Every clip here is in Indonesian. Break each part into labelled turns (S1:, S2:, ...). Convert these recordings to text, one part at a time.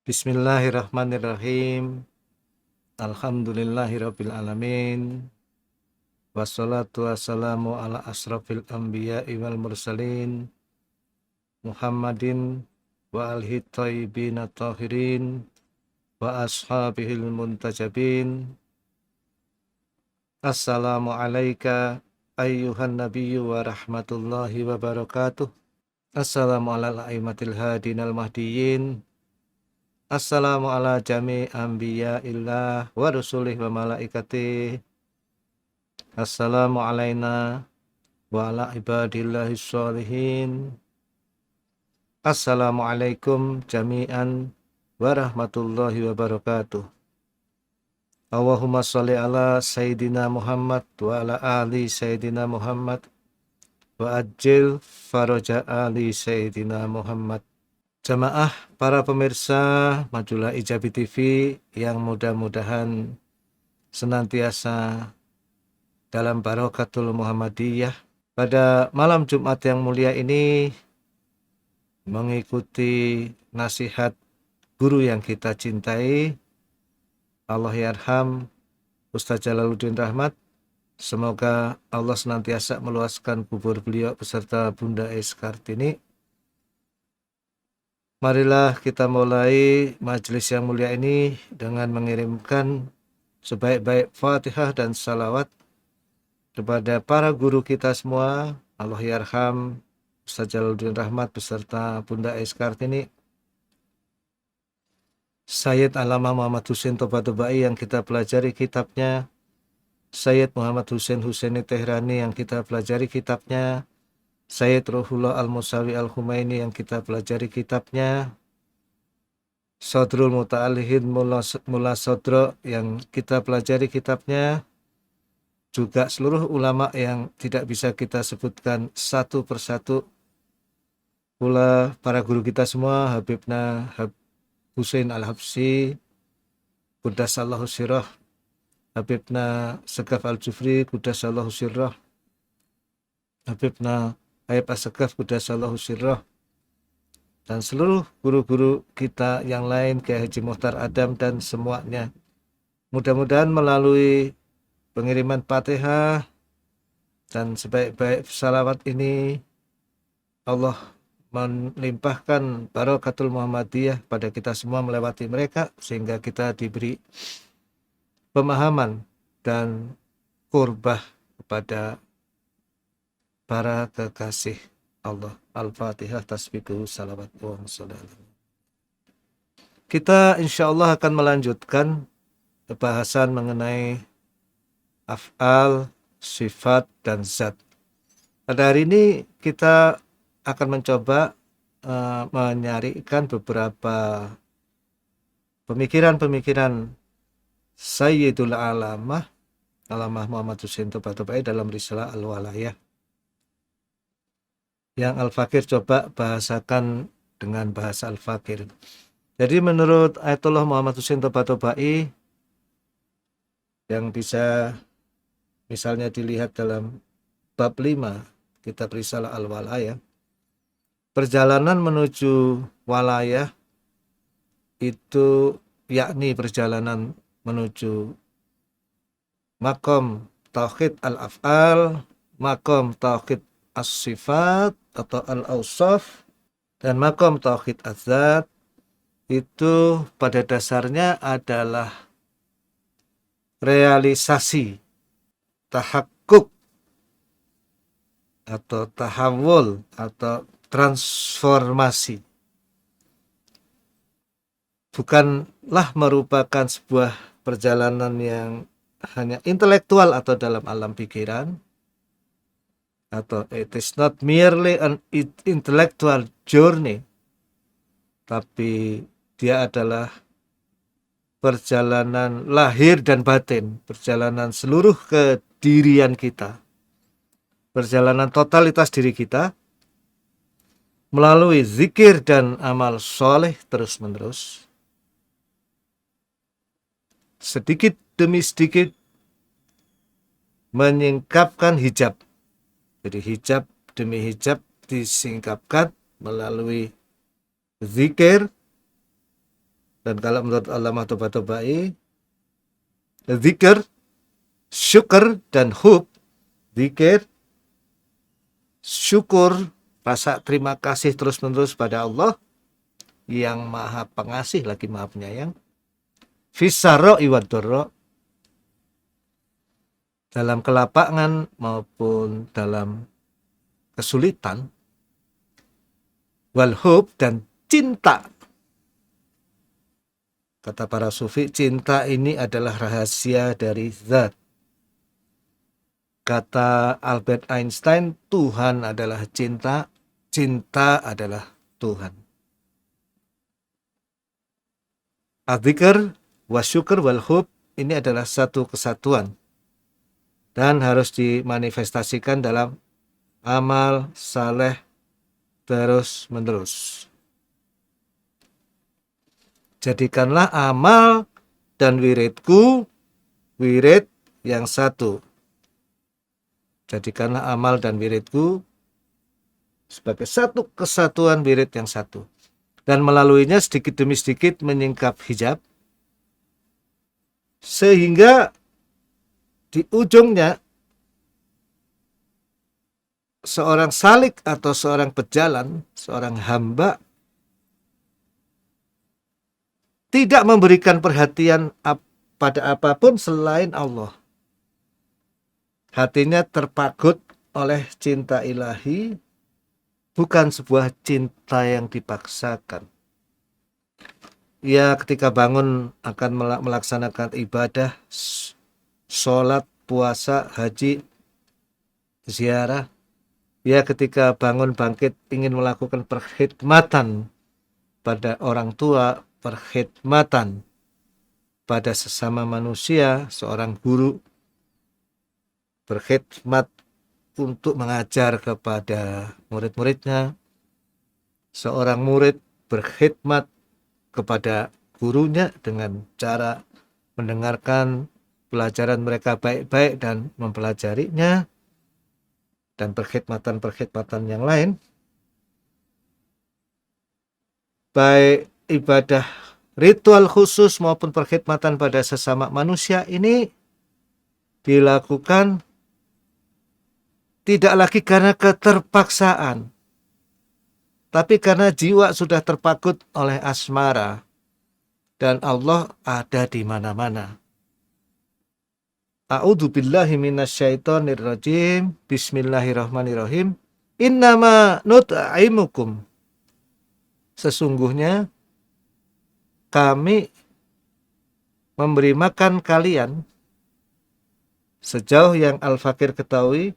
S1: Bismillahirrahmanirrahim. Alhamdulillahirabbil alamin. Wassalatu wassalamu ala asrafil anbiya'i wal mursalin Muhammadin wa alihi thayyibin tahirin wa ashabihil muntajabin. Assalamu alayka ayyuhan nabiyyu wa rahmatullahi wa barakatuh. Assalamu ala a'immatil hadinal mahdiyyin. Assalamu ala jami anbiya'illah wa rusulih wa malaikatih. Assalamu alaina wa ala ibadillahi sholihin. Assalamualaikum jami'an warahmatullahi wabarakatuh. Allahumma sholli ala Sayyidina Muhammad wa ala ali Sayyidina Muhammad wa ajil faraja ali Sayyidina Muhammad. Jamaah para pemirsa Majulah Ijabi TV yang mudah-mudahan senantiasa dalam barakatul Muhammadiyah, pada malam Jumat yang mulia ini mengikuti nasihat guru yang kita cintai, Allah yarham Ustaz Jalaluddin Rahmat. Semoga Allah senantiasa meluaskan kubur beliau beserta Bunda Es Kartini. Marilah kita mulai majelis yang mulia ini dengan mengirimkan sebaik-baik Fatihah dan salawat kepada para guru kita semua. Allah yarham Ustaz Jalaluddin Rahmat beserta Bunda Es Kartini, Sayyid Alama Muhammad Husain Toba-Tobai yang kita pelajari kitabnya, Sayyid Muhammad Husain Husaini Tehrani yang kita pelajari kitabnya, Sayyid Ruhullah Al-Musawi Al-Humaini yang kita pelajari kitabnya, Sodrul Muta'alihin Mula Sodro yang kita pelajari kitabnya, juga seluruh ulama yang tidak bisa kita sebutkan satu persatu, pula para guru kita semua, Habibna Husain Al-Habsyi Quddasallahu sirrah, Habibna Segaf Al-Jufri Quddasallahu sirrah, Habibna Ayub As-Segaf Quddasallahu sirrah, dan seluruh guru-guru kita yang lain, Kiai Haji Muhtar Adam dan semuanya. Mudah-mudahan melalui pengiriman Fatihah dan sebaik-baik salawat ini, Allah melimpahkan barakatul Muhammadiyah pada kita semua melewati mereka, sehingga kita diberi pemahaman dan qurbah kepada para kekasih Allah. Al-Fatihah, tasbihu, salawat, wa salam. Kita insya Allah akan melanjutkan pembahasan mengenai af'al, sifat, dan zat. Pada hari ini kita akan mencoba menyarikan beberapa pemikiran-pemikiran Sayyidul Alamah Muhammad Husain Toba-Tobai dalam risalah Al-Walayah, yang Al-Fakir coba bahasakan dengan bahasa Al-Fakir. Jadi menurut Ayatullah Muhammad Husain Toba-Tobai, yang bisa misalnya dilihat dalam bab 5 kitab risalah Al-Walayah, perjalanan menuju walayah itu yakni perjalanan menuju makom tauhid al-af'al, makom tauhid as-sifat atau al-awsaf, dan makom tauhid az-zat. Itu pada dasarnya adalah realisasi, tahakkuk atau tahawul atau transformasi. Bukanlah merupakan sebuah perjalanan yang hanya intelektual atau dalam alam pikiran, atau it is not merely an intellectual journey, tapi dia adalah perjalanan lahir dan batin, perjalanan seluruh kedirian kita, perjalanan totalitas diri kita melalui zikir dan amal soleh terus-menerus, sedikit demi sedikit menyingkapkan hijab. Jadi hijab demi hijab disingkapkan melalui zikir, Dan kalau menurut Allamah Tabatabai, zikir, syukur, dan hub. Zikir, syukur, rasa terima kasih terus-menerus pada Allah yang maha pengasih lagi maha penyayang. Fisarro iwadoro, dalam kelapangan maupun dalam kesulitan. Walhub, dan cinta. Kata para sufi, cinta ini adalah rahasia dari zat. Kata Albert Einstein, Tuhan adalah cinta, cinta adalah Tuhan. Adzikr, wasyukur, walhub, ini adalah satu kesatuan. Dan harus dimanifestasikan dalam amal saleh terus menerus. Jadikanlah amal dan wiridku wirid yang satu. Jadikanlah amal dan wiridku sebagai satu kesatuan wirid yang satu. Dan melaluinya sedikit demi sedikit menyingkap hijab. Sehingga di ujungnya seorang salik atau seorang pejalan, seorang hamba tidak memberikan perhatian pada apapun selain Allah. Hatinya terpagut oleh cinta ilahi, bukan sebuah cinta yang dipaksakan. Ia ketika bangun akan melaksanakan ibadah, sholat, puasa, haji, ziarah. Ia ketika bangun bangkit ingin melakukan perkhidmatan pada orang tua, perkhidmatan pada sesama manusia, seorang guru berkhidmat untuk mengajar kepada murid-muridnya, seorang murid berkhidmat kepada gurunya dengan cara mendengarkan pelajaran mereka baik-baik dan mempelajarinya, dan perkhidmatan-perkhidmatan yang lain, baik ibadah ritual khusus maupun perkhidmatan pada sesama manusia ini dilakukan tidak lagi karena keterpaksaan, tapi karena jiwa sudah terpagut oleh asmara dan Allah ada di mana-mana. A'udzu billahi minasyaitonir rajim. Bismillahirrahmanirrahim. Innama nut'imukum. Sesungguhnya kami memberi makan kalian. Sejauh yang Al-Fakir ketahui,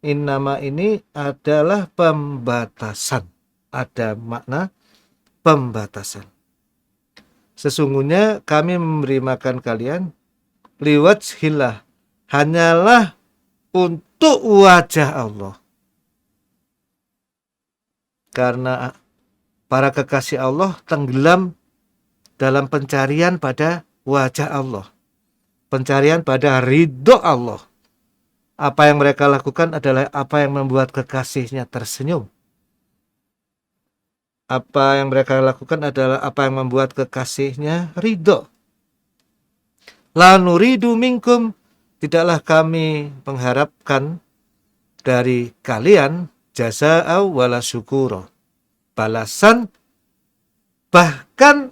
S1: innama ini adalah pembatasan. Ada makna pembatasan. Sesungguhnya kami memberi makan kalian liwajhillah, hanyalah untuk wajah Allah. Karena para kekasih Allah tenggelam dalam pencarian pada wajah Allah, pencarian pada ridho Allah. Apa yang mereka lakukan adalah apa yang membuat kekasihnya tersenyum. Apa yang mereka lakukan adalah apa yang membuat kekasihnya ridho. La nuridu minkum, tidaklah kami mengharapkan dari kalian jazaa wala syukura, balasan, bahkan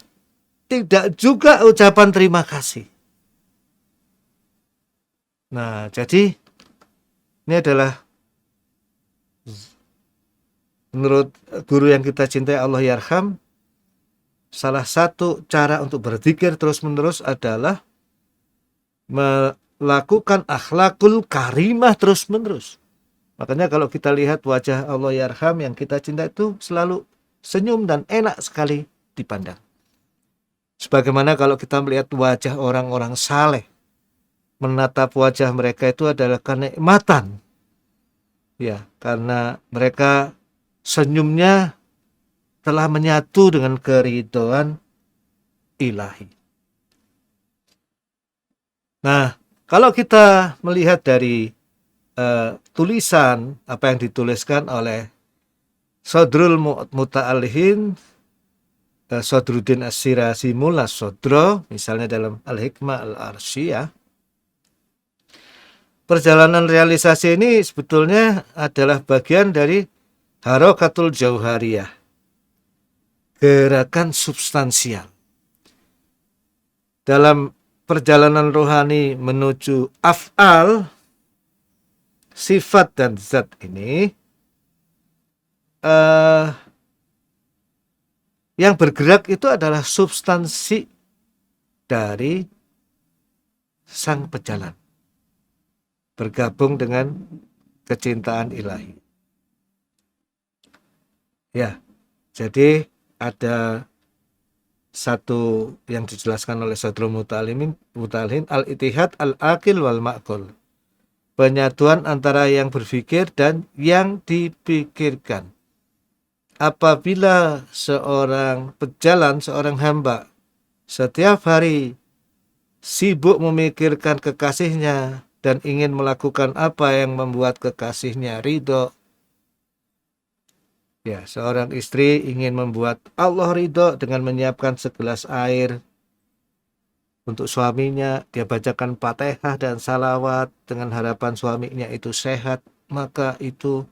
S1: tidak juga ucapan terima kasih. Nah, jadi ini adalah menurut guru yang kita cintai Allah yarham, salah satu cara untuk berzikir terus-menerus adalah melakukan akhlakul karimah terus-menerus. Makanya kalau kita lihat wajah Allah yarham yang kita cinta itu selalu senyum dan enak sekali dipandang. Sebagaimana kalau kita melihat wajah orang-orang saleh, menatap wajah mereka itu adalah kenikmatan. Ya, karena mereka senyumnya telah menyatu dengan keridhaan ilahi. Nah, kalau kita melihat dari tulisan apa yang dituliskan oleh Sodrul Muta'alihin, Sodruddin As-Sirazi Mulla Sodro, misalnya dalam Al-Hikmah Al-Arsyiyah, perjalanan realisasi ini sebetulnya adalah bagian dari Harokatul Jauhariyah, gerakan substansial. Dalam perjalanan rohani menuju af'al, sifat dan zat ini, yang bergerak itu adalah substansi dari sang pejalan, bergabung dengan kecintaan ilahi. Ya, jadi ada satu yang dijelaskan oleh Sadrul Muta'alimin al-ittihad al-aqil wal ma'qul, penyatuan antara yang berpikir dan yang dipikirkan. Apabila seorang pejalan, seorang hamba setiap hari sibuk memikirkan kekasihnya dan ingin melakukan apa yang membuat kekasihnya ridho, ya, seorang istri ingin membuat Allah ridho dengan menyiapkan segelas air untuk suaminya, dia bacakan Fatihah dan salawat dengan harapan suaminya itu sehat, maka itu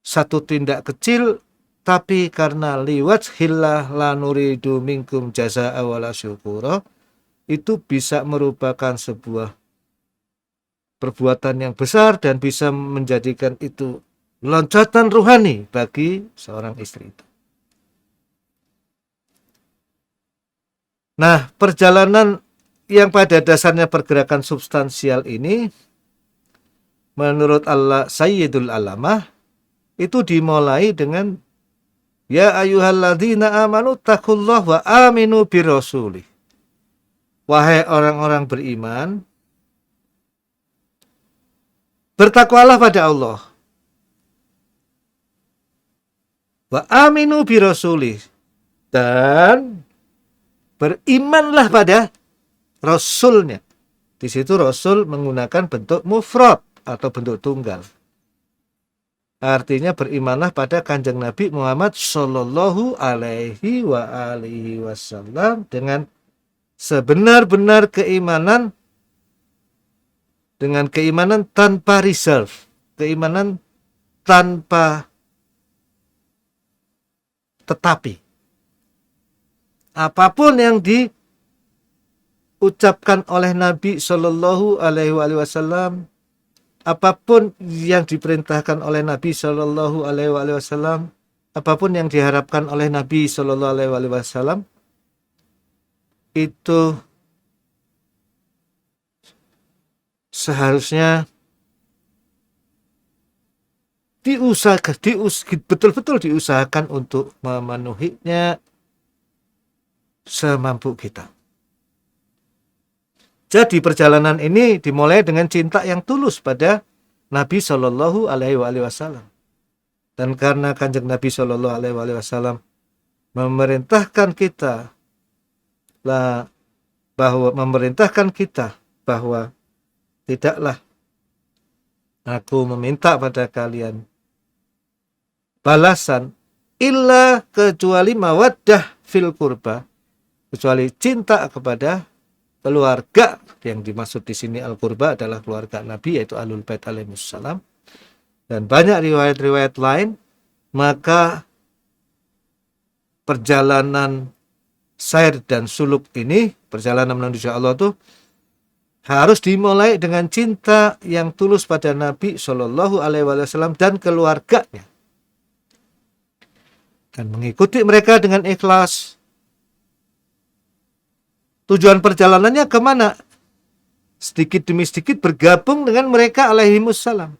S1: satu tindak kecil, tapi karena liwajhillah la nuridu minkum jazaa'a wala syukura, itu bisa merupakan sebuah perbuatan yang besar dan bisa menjadikan itu loncatan ruhani bagi seorang istri itu. Nah, perjalanan yang pada dasarnya pergerakan substansial ini, menurut Allah Sayyidul Alamah, itu dimulai dengan ya ayyuhalladzina amanu taqullah wa aminu birrasulih. Wahai orang-orang beriman, bertakwalah pada Allah. Wa aminu birasulih, dan berimanlah pada Rasulnya. Di situ Rasul menggunakan bentuk mufrad atau bentuk tunggal. Artinya berimanlah pada Kanjeng Nabi Muhammad Sallallahu Alaihi wa alihi Wasallam dengan sebenar-benar keimanan, dengan keimanan tanpa reserve, keimanan tanpa tetapi. Apapun yang diucapkan oleh Nabi Shallallahu Alaihi Wasallam, apapun yang diperintahkan oleh Nabi Shallallahu Alaihi Wasallam, apapun yang diharapkan oleh Nabi Shallallahu Alaihi Wasallam, itu seharusnya betul-betul diusahakan untuk memenuhinya semampu kita. Jadi perjalanan ini dimulai dengan cinta yang tulus pada Nabi Shallallahu Alaihi Wasallam. Dan karena Kanjeng Nabi Shallallahu Alaihi Wasallam memerintahkan kita bahwa tidaklah aku meminta pada kalian balasan illa kecuali mawaddah fil qurba, kecuali cinta kepada keluarga. Yang dimaksud di sini al-qurba adalah keluarga Nabi, yaitu Ahlul Bait alaihissalam, dan banyak riwayat-riwayat lain. Maka perjalanan sair dan suluk ini, perjalanan menuju Allah itu harus dimulai dengan cinta yang tulus pada Nabi Shallallahu Alaihi Wasallam dan keluarganya, dan mengikuti mereka dengan ikhlas. Tujuan perjalanannya kemana? Sedikit demi sedikit bergabung dengan mereka alaihimussalam.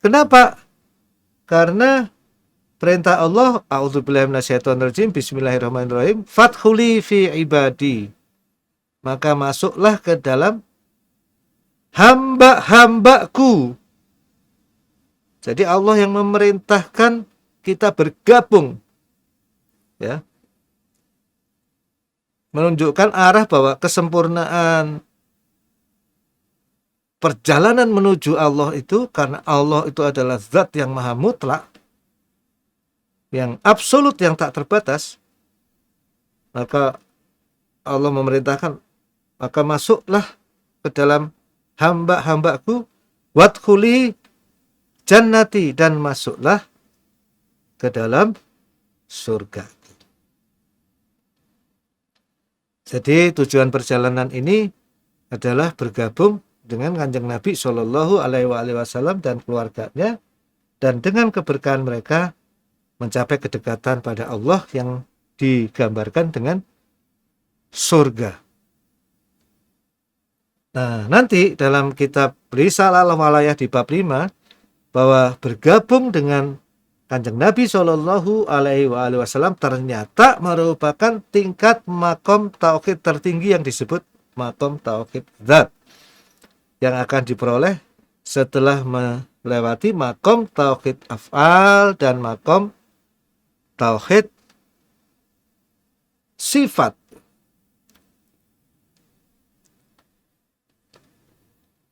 S1: Kenapa? Karena perintah Allah, a'udzubillahi minasyaitonirrajim, bismillahirrahmanirrahim, fadkhuli fi ibadi, maka masuklah ke dalam hamba-hambaku. Jadi Allah yang memerintahkan kita bergabung, ya, menunjukkan arah bahwa kesempurnaan perjalanan menuju Allah itu, karena Allah itu adalah zat yang maha mutlak, yang absolut, yang tak terbatas, maka Allah memerintahkan, maka masuklah ke dalam hamba-hambaku, wadkhuli jannati, dan masuklah ke dalam surga. Jadi tujuan perjalanan ini adalah bergabung dengan Kanjeng Nabi Shallallahu Alaihi Wasallam dan keluarganya, dan dengan keberkahan mereka mencapai kedekatan pada Allah yang digambarkan dengan surga. Nah, nanti dalam kitab Risalah Al-Walayah di bab 5, bahwa bergabung dengan Kanjeng Nabi Shallallahu Alaihi Wasallam ternyata merupakan tingkat makom tauhid tertinggi yang disebut makom tauhid dzat, yang akan diperoleh setelah melewati makom tauhid af'al dan makom tauhid sifat.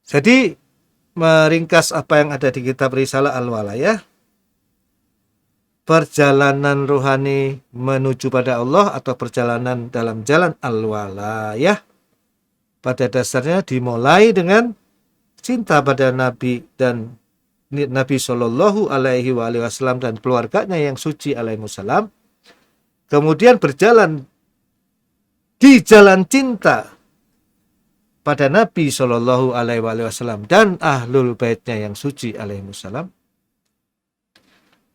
S1: Jadi meringkas apa yang ada di kitab Risalah Al-Walayah, perjalanan rohani menuju pada Allah atau perjalanan dalam jalan Al-Walayah pada dasarnya dimulai dengan cinta pada Nabi dan Nabi Shallallahu Alaihi Wasallam dan keluarganya yang suci alaihi wassalam. Kemudian berjalan di jalan cinta pada Nabi Shallallahu Alaihi Wasallam dan ahlul baitnya yang suci alaihi wassalam,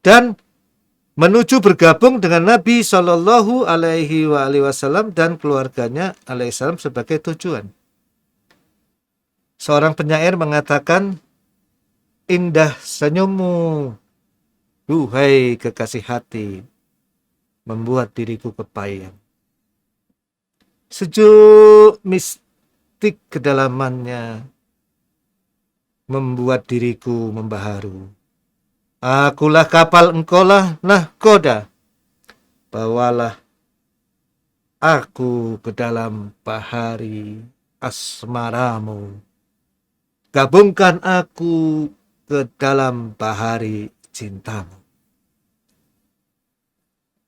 S1: dan menuju bergabung dengan Nabi Shallallahu Alaihi Wasallam dan keluarganya alaihissalam sebagai tujuan. Seorang penyair mengatakan, indah senyummu, duhai kekasih hati, membuat diriku kepayang. Sejuk mistik kedalamannya membuat diriku membaharu. Akulah kapal, engkaulah nahkoda, bawalah aku ke dalam bahari asmaramu, gabungkan aku ke dalam bahari cintamu.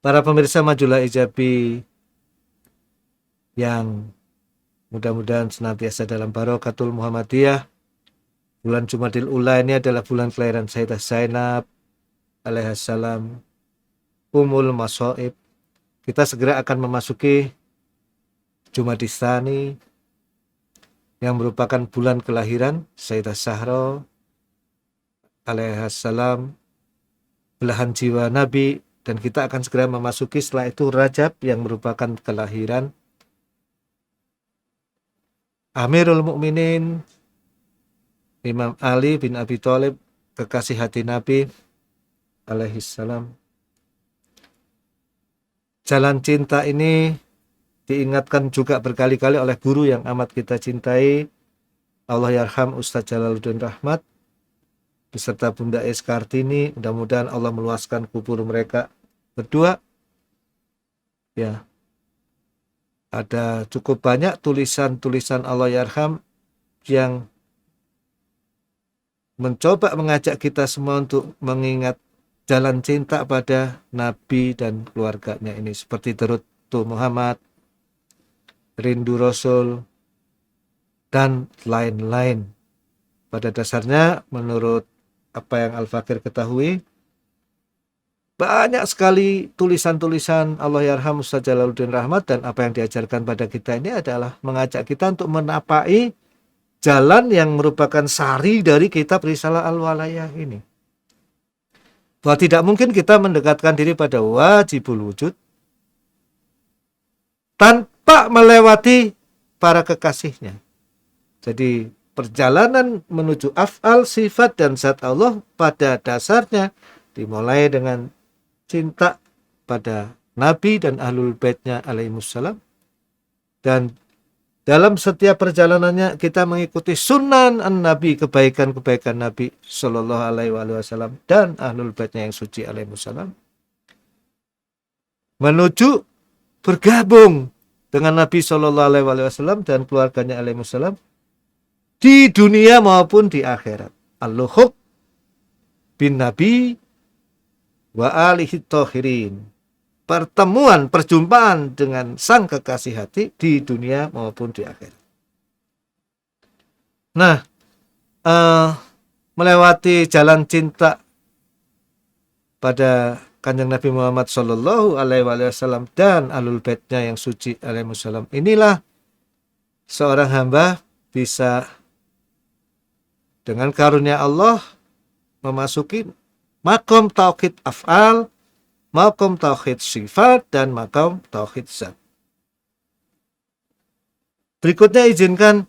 S1: Para pemirsa Majulah Ijabi yang mudah-mudahan senantiasa dalam barakatul Muhammadiyah, bulan Jumadil Ula ini adalah bulan kelahiran Sayyidah Zainab alaihissalam, Ummul Mashaib. Kita segera akan memasuki Jumadil Tsani yang merupakan bulan kelahiran Sayyidah Zahra alaihissalam, belahan jiwa Nabi, dan kita akan segera memasuki setelah itu Rajab yang merupakan kelahiran Amirul Mukminin Imam Ali bin Abi Thalib, kekasih hati Nabi alaihissalam. Jalan cinta ini diingatkan juga berkali-kali oleh guru yang amat kita cintai, Allah yarham Ustaz Jalaluddin Rahmat beserta Bunda Es Kartini. Mudah-mudahan Allah meluaskan kubur mereka berdua. Ya, ada cukup banyak tulisan-tulisan Allah yarham yang mencoba mengajak kita semua untuk mengingat jalan cinta pada Nabi dan keluarganya ini, seperti Derutu Muhammad, Rindu Rasul, dan lain-lain. Pada dasarnya menurut apa yang Al-Fakir ketahui, banyak sekali tulisan-tulisan Allah yarham Ustaz Jalaluddin Rahmat, dan apa yang diajarkan pada kita ini adalah mengajak kita untuk menapai jalan yang merupakan sari dari kitab Risalah Al-Walayah ini. Bahwa tidak mungkin kita mendekatkan diri pada wajibul wujud tanpa melewati para kekasihnya. Jadi perjalanan menuju af'al, sifat, dan zat Allah pada dasarnya dimulai dengan cinta pada Nabi dan ahlul baitnya alaihimussalam, dan dalam setiap perjalanannya kita mengikuti sunan an-Nabi, kebaikan-kebaikan Nabi Sallallahu Alaihi Wasallam dan ahlul baitnya yang suci alaihimussalam, menuju bergabung dengan Nabi Sallallahu Alaihi Wasallam dan keluarganya alaihimussalam di dunia maupun di akhirat. Al-Luhuk bin Nabi wa alihi thahirin. Pertemuan, perjumpaan dengan sang kekasih hati di dunia maupun di akhirat. Nah, melewati jalan cinta pada Kanjeng Nabi Muhammad Shallallahu Alaihi Wasallam dan alul baitnya yang suci alaihi wasallam, inilah seorang hamba bisa dengan karunia Allah memasuki makom tauhid af'al, makom tauhid sifat, dan makom tauhid zat. Berikutnya izinkan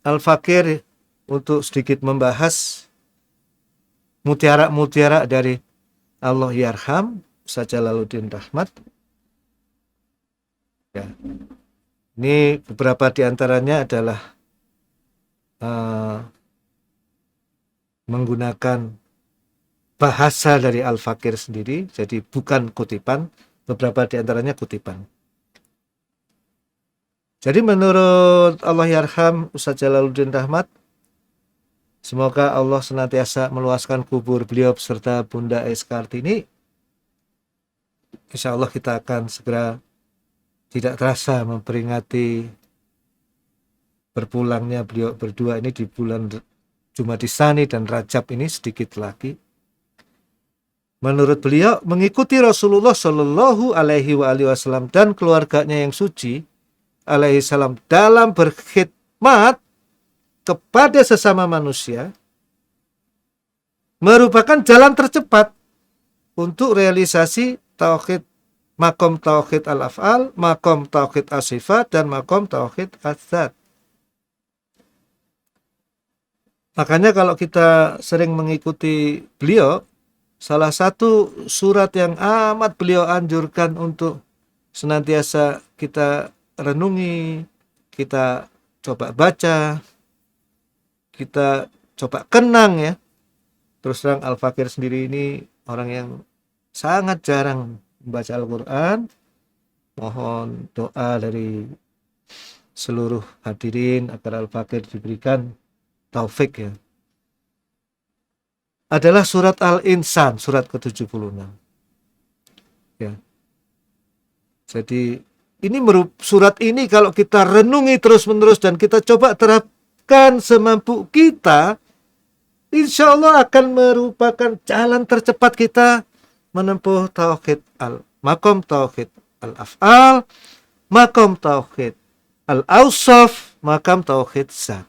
S1: Al-Fakir untuk sedikit membahas mutiara-mutiara dari Allah Yarham Ustaz Jalaluddin Rahmat. Ya. Ini beberapa diantaranya adalah menggunakan bahasa dari Al-Fakir sendiri, jadi bukan kutipan, beberapa diantaranya kutipan. Jadi menurut Allah Yarham Ustaz Jalaluddin Rahmat, semoga Allah senantiasa meluaskan kubur beliau beserta Bunda Ais Kartini. Insya Allah kita akan segera tidak terasa memperingati berpulangnya beliau berdua ini di bulan Jumadisani dan Rajab ini sedikit lagi. Menurut beliau, mengikuti Rasulullah Shallallahu Alaihi Wasallam dan keluarganya yang suci alaihi salam dalam berkhidmat kepada sesama manusia merupakan jalan tercepat untuk realisasi tauhid, makom tauhid al-af'al, makom tauhid as-sifat, dan makom tauhid az-zat. Makanya kalau kita sering mengikuti beliau, salah satu surat yang amat beliau anjurkan untuk senantiasa kita renungi, kita coba baca, kita coba kenang ya. Terus terang Al-Fakir sendiri ini orang yang sangat jarang membaca Al-Quran. Mohon doa dari seluruh hadirin agar Al-Fakir diberikan taufik ya. Adalah surat Al-Insan, surat ke-76. Ya. Jadi surat ini kalau kita renungi terus-menerus dan kita coba terapkan semampu kita, insya Allah akan merupakan jalan tercepat kita menempuh tauhid makom tauhid al-af'al, makom tauhid al-awsaf, makom tauhid zat.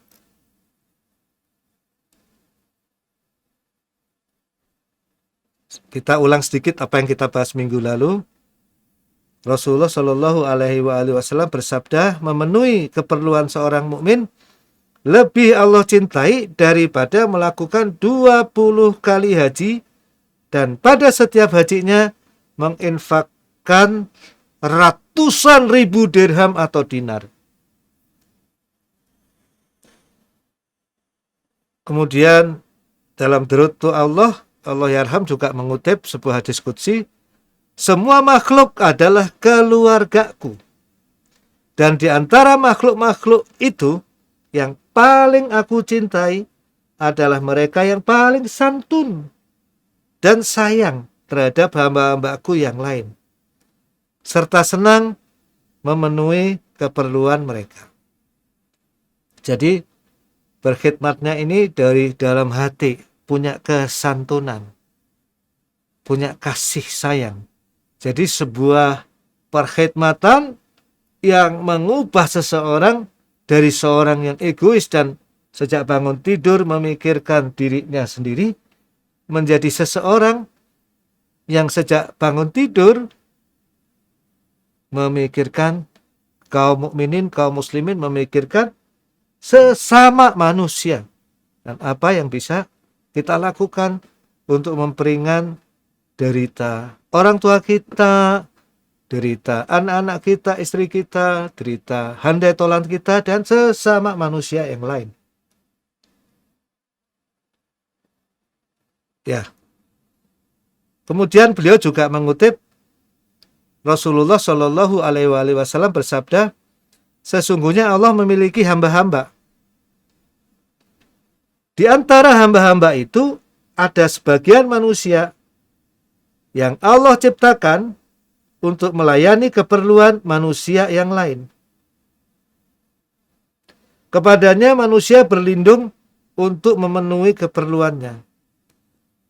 S1: Kita ulang sedikit apa yang kita bahas minggu lalu. Rasulullah Shallallahu Alaihi Wasallam bersabda, memenuhi keperluan seorang mukmin lebih Allah cintai daripada melakukan 20 kali haji dan pada setiap hajinya menginfakkan ratusan ribu dirham atau dinar. Kemudian dalam derut Allah Yarham juga mengutip sebuah hadis qudsi, semua makhluk adalah keluargaku. Dan di antara makhluk-makhluk itu, yang paling aku cintai adalah mereka yang paling santun dan sayang terhadap hamba-hambaku yang lain, serta senang memenuhi keperluan mereka. Jadi, berkhidmatnya ini dari dalam hati, punya kesantunan, punya kasih sayang. Jadi sebuah perkhidmatan yang mengubah seseorang dari seorang yang egois dan sejak bangun tidur memikirkan dirinya sendiri menjadi seseorang yang sejak bangun tidur memikirkan kaum mukminin, kaum muslimin, memikirkan sesama manusia dan apa yang bisa kita lakukan untuk memperingan derita orang tua kita, derita anak-anak kita, istri kita, derita handai tolan kita, dan sesama manusia yang lain. Ya. Kemudian beliau juga mengutip Rasulullah Shallallahu Alaihi Wasallam bersabda, sesungguhnya Allah memiliki hamba-hamba. Di antara hamba-hamba itu ada sebagian manusia yang Allah ciptakan untuk melayani keperluan manusia yang lain. Kepadanya manusia berlindung untuk memenuhi keperluannya.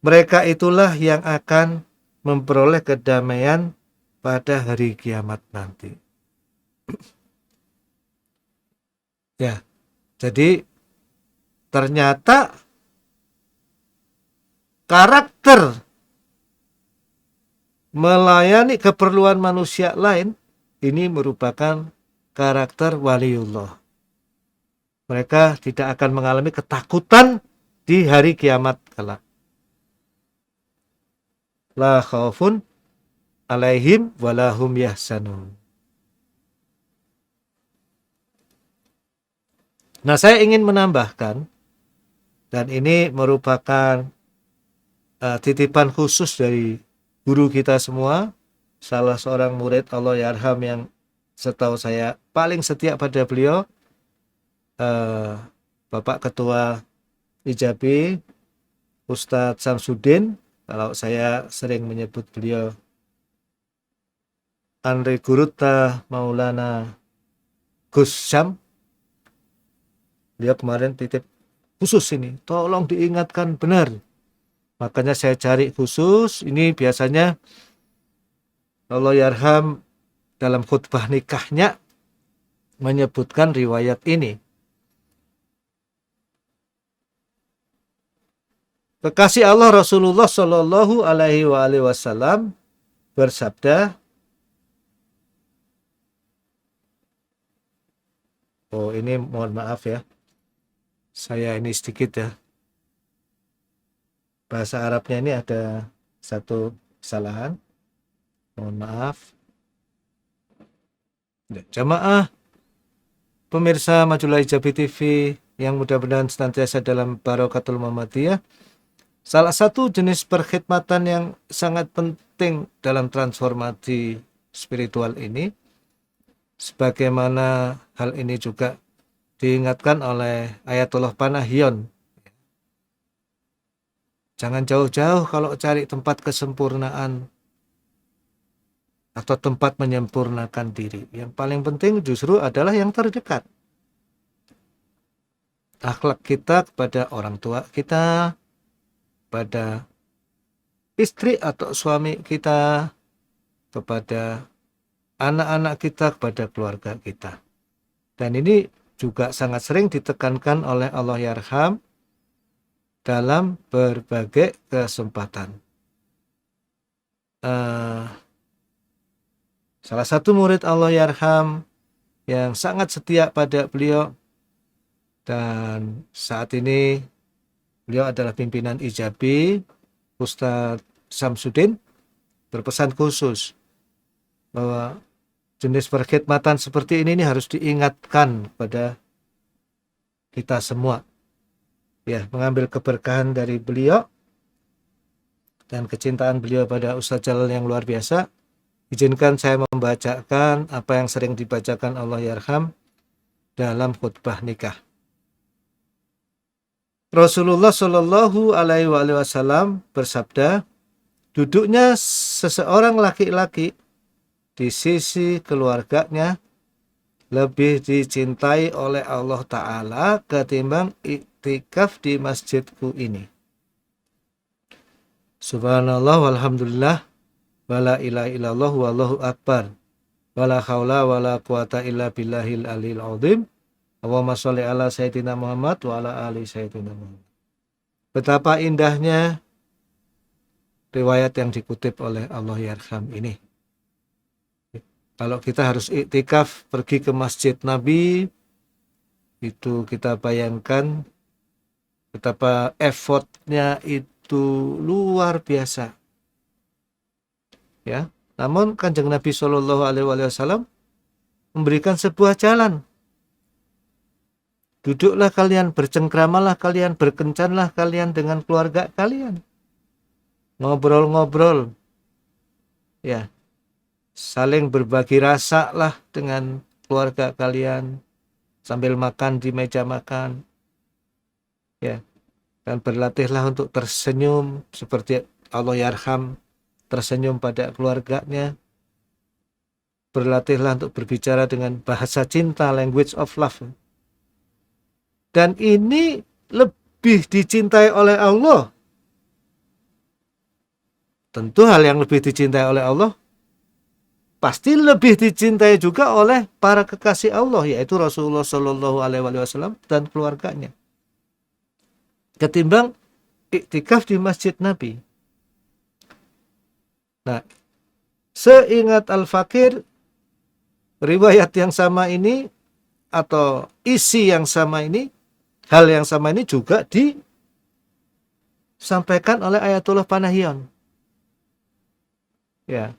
S1: Mereka itulah yang akan memperoleh kedamaian pada hari kiamat nanti. Ya, jadi ternyata karakter melayani keperluan manusia lain ini merupakan karakter waliullah. Mereka tidak akan mengalami ketakutan di hari kiamat kelak. La khaufun alaihim walahum yahsanun. Nah, saya ingin menambahkan, dan ini merupakan titipan khusus dari guru kita semua, salah seorang murid Allahyarham yang setahu saya paling setia pada beliau, Bapak Ketua Ijabi, Ustadz Samsudin. Kalau saya sering menyebut beliau Andre Guruta Maulana Gus Syam. Dia kemarin titip khusus ini, tolong diingatkan benar. Makanya saya cari khusus. Ini biasanya Allahyarham dalam khutbah nikahnya menyebutkan riwayat ini. Kekasih Allah Rasulullah Shallallahu Alaihi Wasallam bersabda, oh ini mohon maaf ya, saya ini sedikit ya, bahasa Arabnya ini ada satu kesalahan, mohon maaf. Jamaah pemirsa Majulah Ijabi TV yang mudah-mudahan senantiasa dalam barakatul Muhammadiyah, salah satu jenis perkhidmatan yang sangat penting dalam transformasi spiritual ini, sebagaimana hal ini juga diingatkan oleh Ayatullah Panahion. Jangan jauh-jauh kalau cari tempat kesempurnaan atau tempat menyempurnakan diri. Yang paling penting justru adalah yang terdekat. Akhlak kita kepada orang tua kita, pada istri atau suami kita, kepada anak-anak kita, kepada keluarga kita. Dan ini juga sangat sering ditekankan oleh Allahyarham dalam berbagai kesempatan. Salah satu murid Allahyarham yang sangat setia pada beliau, dan saat ini beliau adalah pimpinan Ijabi, Ustadz Samsudin, berpesan khusus bahwa jenis perkhidmatan seperti ini harus diingatkan pada kita semua. Ya, mengambil keberkahan dari beliau dan kecintaan beliau pada Ustadz Jalal yang luar biasa. Izinkan saya membacakan apa yang sering dibacakan Allahyarham dalam khutbah nikah. Rasulullah Shallallahu Alaihi Wasallam bersabda, duduknya seseorang laki-laki di sisi keluarganya lebih dicintai oleh Allah Ta'ala ketimbang iktikaf di masjidku ini. Subhanallah walhamdulillah wala ilaha illallah wallahu akbar wala haula wala quwata illa billahil aliyil azim. Allahumma sholli ala sayyidina Muhammad wa ala ali sayyidina Muhammad. Betapa indahnya riwayat yang dikutip oleh Allahyarham ini. Kalau kita harus iktikaf pergi ke masjid Nabi, itu kita bayangkan betapa effortnya itu luar biasa. Ya, namun Kanjeng Nabi Shallallahu Alaihi Wasallam memberikan sebuah jalan. Duduklah kalian, bercengkramalah kalian, berkencanlah kalian dengan keluarga kalian, ngobrol-ngobrol, ya, saling berbagi rasa lah dengan keluarga kalian sambil makan di meja makan, ya, dan berlatihlah untuk tersenyum seperti Allahyarham tersenyum pada keluarganya. Berlatihlah untuk berbicara dengan bahasa cinta, language of love. Dan ini lebih dicintai oleh Allah. Tentu hal yang lebih dicintai oleh Allah pasti lebih dicintai juga oleh para kekasih Allah, yaitu Rasulullah Shallallahu Alaihi Wasallam dan keluarganya, ketimbang iktikaf di Masjid Nabi. Nah, seingat Al-Fakir, riwayat yang sama ini atau isi yang sama ini, hal yang sama ini juga disampaikan oleh Ayatullah Panahian. Ya.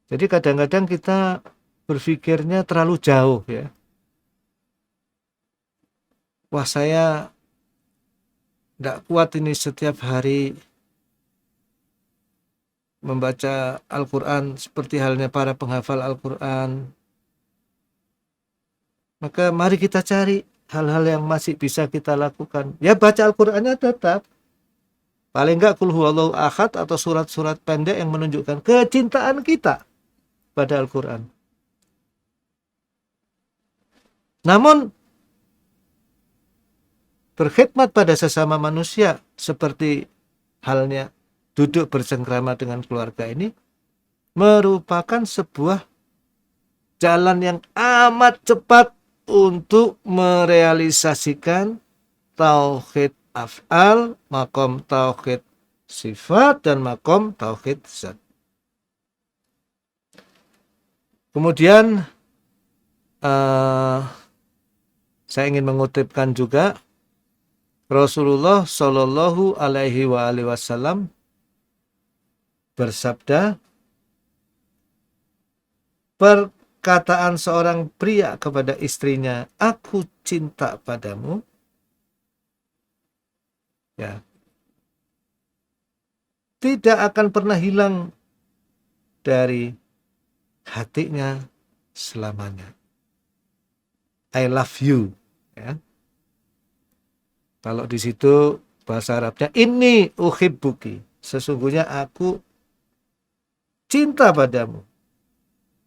S1: Jadi kadang-kadang kita berpikirnya terlalu jauh ya. Wah, saya tidak kuat ini setiap hari membaca Al-Quran seperti halnya para penghafal Al-Quran. Maka mari kita cari hal-hal yang masih bisa kita lakukan. Ya, baca Al-Qurannya tetap. Paling enggak Qul huwallahu ahad atau surat-surat pendek yang menunjukkan kecintaan kita pada Al-Quran. Namun berkhidmat pada sesama manusia seperti halnya duduk bersengkrama dengan keluarga ini merupakan sebuah jalan yang amat cepat untuk merealisasikan tauhid af'al, makom tauhid sifat, dan makom tauhid zat. Kemudian saya ingin mengutipkan juga Rasulullah Shallallahu Alaihi Wasallam bersabda, perkataan seorang pria kepada istrinya, aku cinta padamu, ya, tidak akan pernah hilang dari hatinya selamanya. I love you, ya. Kalau di situ bahasa Arabnya inni uhibbuki, sesungguhnya aku cinta padamu,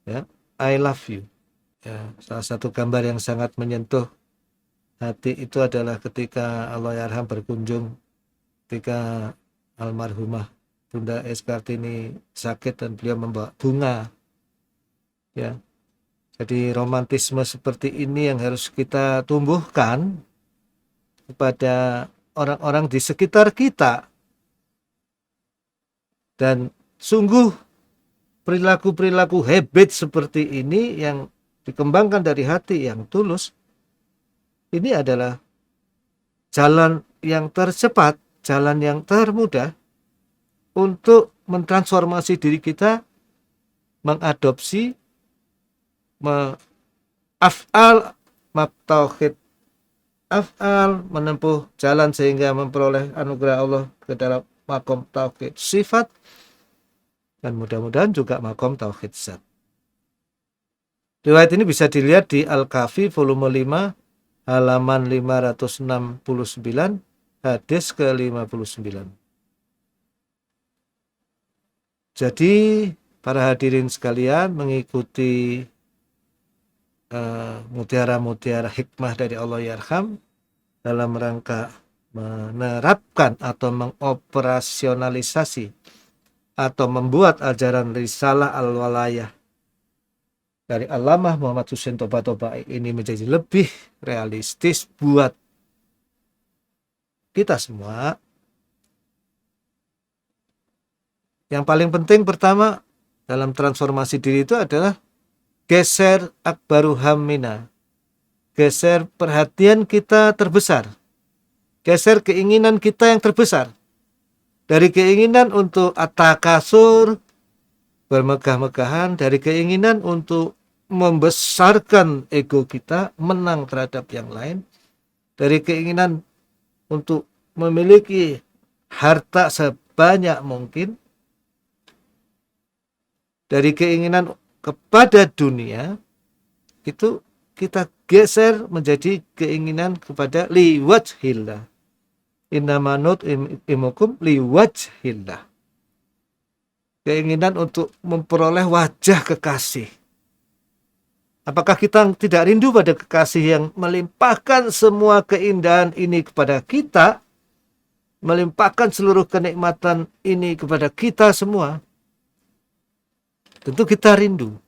S1: ya, I love you. Ya, salah satu gambar yang sangat menyentuh hati itu adalah ketika Allahyarham berkunjung ketika almarhumah Bunda S. Kartini sakit dan beliau membawa bunga, ya. Jadi romantisme seperti ini yang harus kita tumbuhkan kepada orang-orang di sekitar kita. Dan sungguh perilaku-perilaku habit seperti ini yang dikembangkan dari hati yang tulus, ini adalah jalan yang tercepat, jalan yang termudah untuk mentransformasi diri kita, mengadopsi af'al, tauhid af'al, menempuh jalan sehingga memperoleh anugerah Allah ke dalam makom tauhid sifat, dan mudah-mudahan juga makom tauhid zat. Riwayat ini bisa dilihat di Al-Kafi volume 5 halaman 569 hadis ke-59. Jadi para hadirin sekalian, mengikuti mutiara-mutiara hikmah dari Allahyarham dalam rangka menerapkan atau mengoperasionalisasi atau membuat ajaran risalah al-walayah dari Allamah Muhammad Husain Toba-Tobai ini menjadi lebih realistis buat kita semua. Yang paling penting pertama dalam transformasi diri itu adalah geser akbaru hammina, geser perhatian kita terbesar, geser keinginan kita yang terbesar, dari keinginan untuk atakasur, bermegah-megahan, dari keinginan untuk membesarkan ego kita, menang terhadap yang lain, dari keinginan untuk memiliki harta sebanyak mungkin, dari keinginan kepada dunia, itu kita geser menjadi keinginan kepada liwajhillah. Innama nut'imukum liwajhillah. keinginan untuk memperoleh wajah kekasih. Apakah kita tidak rindu pada kekasih yang melimpahkan semua keindahan ini kepada kita, melimpahkan seluruh kenikmatan ini kepada kita semua? Tentu kita rindu.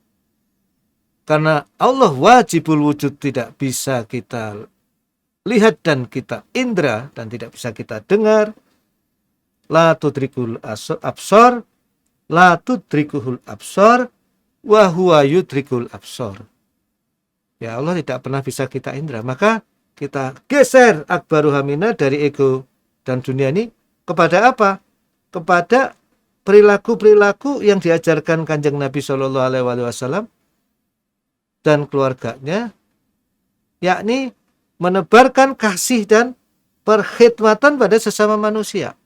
S1: Karena Allah wajibul wujud, tidak bisa kita lihat dan kita indra dan tidak bisa kita dengar. La tudrikul absor, la tudrikuhul absor, wa huwa yudrikul absor. Ya, Allah tidak pernah bisa kita indra. Maka kita geser akbaru hamina dari ego dan dunia ini kepada apa? Kepada perilaku-perilaku yang diajarkan Kanjeng Nabi Shallallahu Alaihi Wasallam dan keluarganya, yakni menebarkan kasih dan perkhidmatan pada sesama manusia.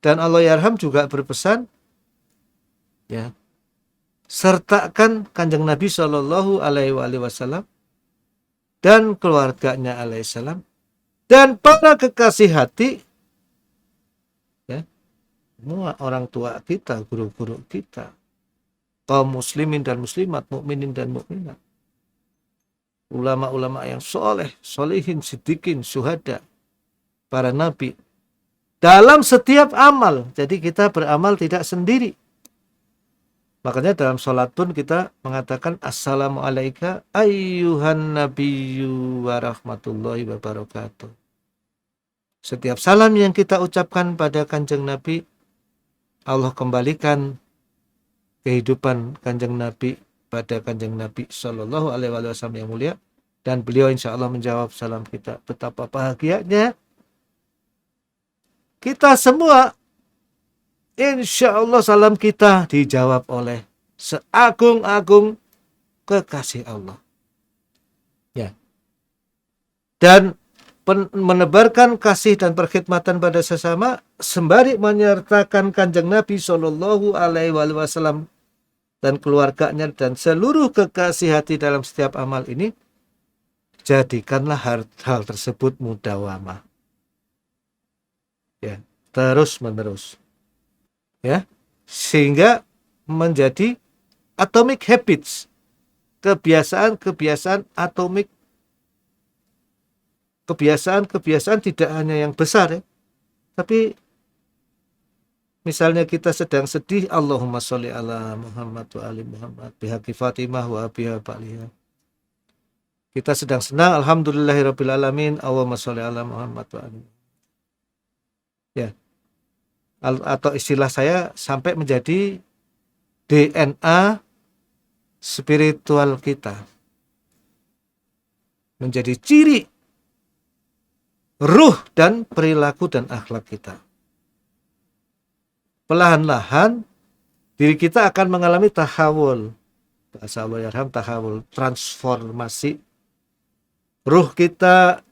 S1: Dan Allah Yarham juga berpesan, ya, sertakan Kanjeng Nabi Shallallahu Alaihi Wasallam dan keluarganya alaihissalam dan para kekasih hati, ya, semua orang tua kita, guru-guru kita, kaum muslimin dan muslimat, mukminin dan mukminat, ulama-ulama yang soleh, solihin, siddiqin, syuhada, para nabi, dalam setiap amal. Jadi kita beramal tidak sendiri. Makanya dalam sholat pun kita mengatakan Assalamualaikum ayyuhan nabiyyu wa rahmatullahi wa barakatuh. Setiap salam yang kita ucapkan pada Kanjeng Nabi, Allah kembalikan kehidupan Kanjeng Nabi pada Kanjeng Nabi Shallallahu Alaihi Wasallam yang mulia, dan beliau insya Allah menjawab salam kita. Betapa bahagianya kita semua, insya Allah salam kita dijawab oleh seagung-agung kekasih Allah. Ya. Dan menebarkan kasih dan perkhidmatan pada sesama sembari menyertakan Kanjeng Nabi Shallallahu Alaihi Wasallam dan keluarganya dan seluruh kekasih hati dalam setiap amal ini, jadikanlah hal tersebut mudawamah. Ya, terus menerus. Ya, sehingga menjadi atomic habits, kebiasaan-kebiasaan atomik, kebiasaan-kebiasaan tidak hanya yang besar, ya, tapi misalnya kita sedang sedih, Allahumma sholli ala Muhammad wa ali Muhammad bihaqi Fatimah wa biha ba'liha. Kita sedang senang, alhamdulillahirabbil alamin, Allahumma sholli ala Muhammad wa ali. Ya. Atau istilah saya sampai menjadi DNA spiritual kita, menjadi ciri ruh dan perilaku dan akhlak kita. Perlahan-lahan diri kita akan mengalami tahawul, bahasa Allah Yarham, tahawul, transformasi. Ruh kita,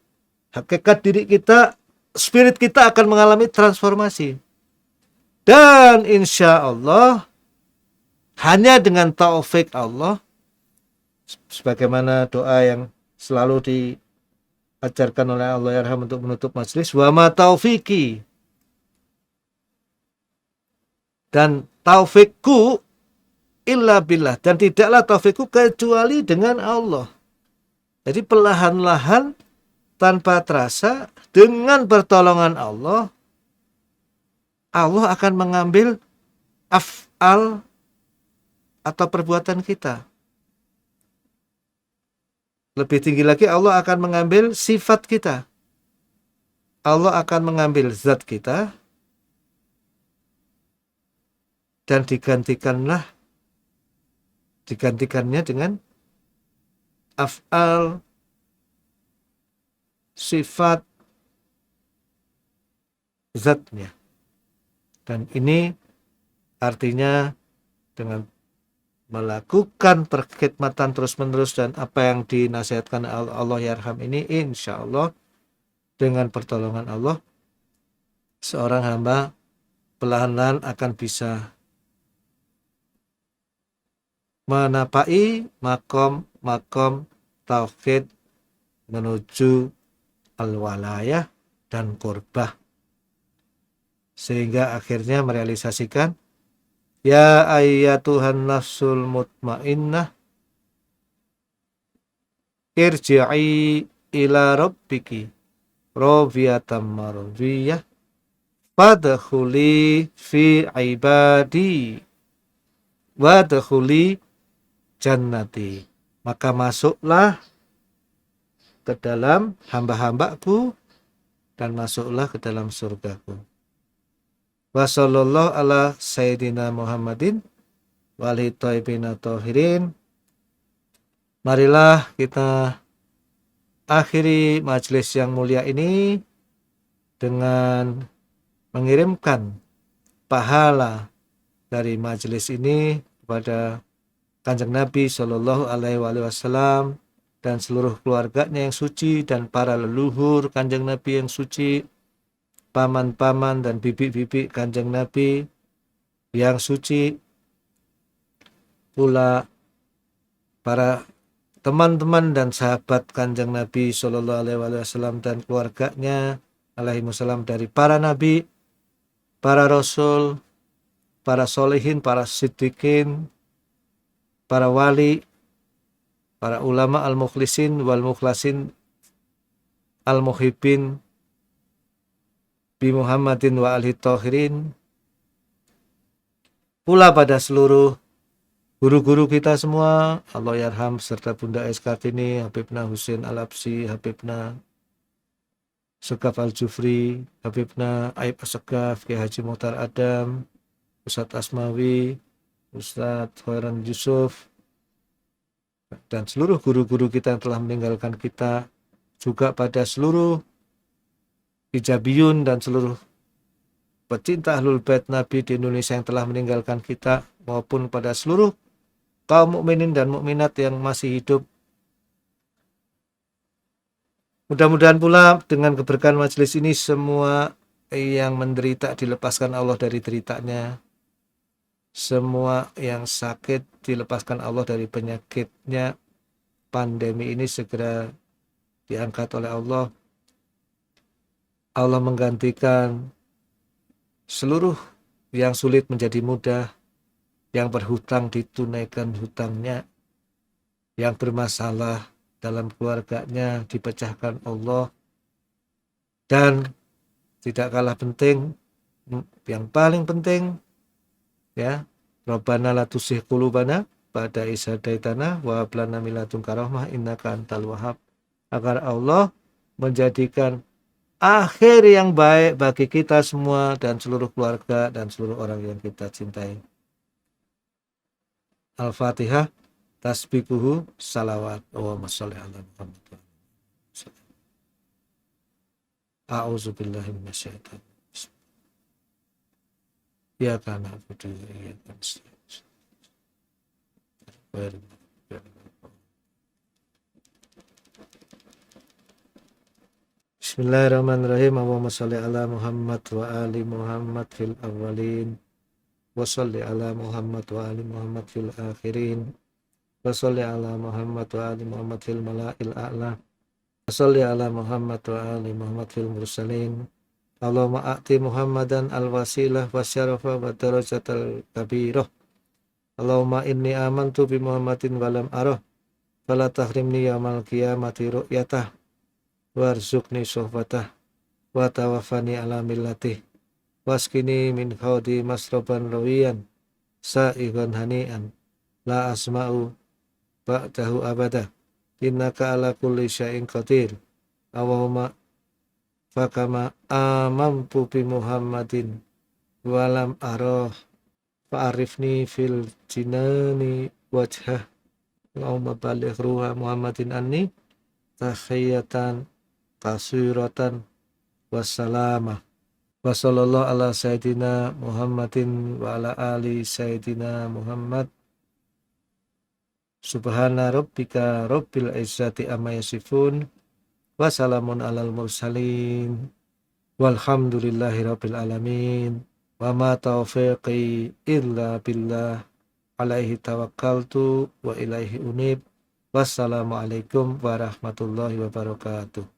S1: hakikat diri kita, spirit kita akan mengalami transformasi. Dan insya Allah hanya dengan taufik Allah, sebagaimana doa yang selalu diajarkan oleh Allah Yarham untuk menutup majelis, wa ma taufiki, dan taufikku illa billah, dan tidaklah taufikku kecuali dengan Allah. Jadi perlahan-lahan tanpa terasa dengan pertolongan Allah, Allah akan mengambil af'al atau perbuatan kita. Lebih tinggi lagi, Allah akan mengambil sifat kita. Allah akan mengambil zat kita dan digantikannya dengan af'al, sifat, zatnya. Dan ini artinya dengan melakukan perkhidmatan terus-menerus dan apa yang dinasihatkan Allah Yarham ini, insya Allah dengan pertolongan Allah, seorang hamba perlahan-lahan akan bisa menapai makom tauhid menuju al-walayah dan qurbah, sehingga akhirnya merealisasikan Ya ayyatuhan nafsul mutmainnah irji'i ila rabbiki radiyatan mardiyah fadkhuli fi ibadi wadkhuli jannati. Maka masuklah ke dalam hamba-hambaku dan masuklah ke dalam surgaku. Wa sallallahu ala sayyidina Muhammadin wa alihi thayyibin thahirin. Marilah kita akhiri majelis yang mulia ini dengan mengirimkan pahala dari majelis ini kepada Kanjeng Nabi Shallallahu Alaihi Wasallam dan seluruh keluarganya yang suci dan para leluhur Kanjeng Nabi yang suci, paman-paman dan bibi-bibi Kanjeng Nabi yang suci, pula para teman-teman dan sahabat Kanjeng Nabi Shallallahu Alaihi Wasallam dan keluarganya alaihimussalam dari para nabi, para rasul, para solehin, para siddiqin, para wali, para ulama al-mukhlisin wal mukhlasin al-muhibbin bi Muhammadin wa alihi thahirin, pula pada seluruh guru-guru kita semua, Allah yarham, serta Bunda S. Kartini, Habibna Husain Al-Absi, Habibna Segaf Al-Jufri, Habibna Aib As-Segaf, Kiai Haji Muhtar Adam, Ustadz Asmawi, Ustadz Khairan Yusuf, dan seluruh guru-guru kita yang telah meninggalkan kita, juga pada seluruh hijabiyun dan seluruh pecinta Ahlul Bait Nabi di Indonesia yang telah meninggalkan kita, maupun pada seluruh kaum mukminin dan mukminat yang masih hidup. Mudah-mudahan pula dengan keberkahan majelis ini semua yang menderita dilepaskan Allah dari deritanya, semua yang sakit dilepaskan Allah dari penyakitnya, pandemi ini segera diangkat oleh Allah. Allah menggantikan seluruh yang sulit menjadi mudah, yang berhutang ditunaikan hutangnya, yang bermasalah dalam keluarganya dipecahkan Allah, dan tidak kalah penting, yang paling penting ya, Rabbana la tuzigh qulubana ba'da idh hadaitana wa hab lana min ladunka rahmah innaka antal wahhab, agar Allah menjadikan akhir yang baik bagi kita semua dan seluruh keluarga dan seluruh orang yang kita cintai. Al-Fatihah. Tasbikuhu salawat. Allahumma sholli ala Muhammad. A'udzubillahi minasyaitonir rajim. Ya kana na'budu wa iyyaka nasta'in. Bismillahirrahmanirrahim. Allahumma sholli ala Muhammad wa ali Muhammad fil awwalin wa sholli ala Muhammad wa ali Muhammad fil akhirin wa sholli ala Muhammad wa ali Muhammad fil mala'il a'la wa sholli ala Muhammad wa ali Muhammad fil mursalin. Allahumma a'ti Muhammadan al-wasilah wa syarafa wa darajatal kabirah. Allahumma inni amantu bi Muhammadin wa lam arah fala tahrimni yaumal qiyamati ru'yatah warzuqni sohbatah wa tawaffani ala millatih waskini min khawdi masroban rawiyan sa'igan hani'an la asma'u ba'dahu abada innaka ala kulli syai'in qadir. Allahumma fakama amamtu bi Muhammadin walam arah fa'arifni fil jinani wajhah. Allahumma baligh ruha Muhammadin anni tahiyatan kasuratan wassalamah. Wa sallallahu ala sayyidina Muhammadin wa ala ali sayyidina Muhammad. Subhana rabbika rabbil izzati amma yasifun wa salamun alal mursalin walhamdulillahi rabbil alamin wa ma taufiqi illa billah alaihi tawakkaltu wa ilaihi unib. Wassalamualaikum warahmatullahi wabarakatuh.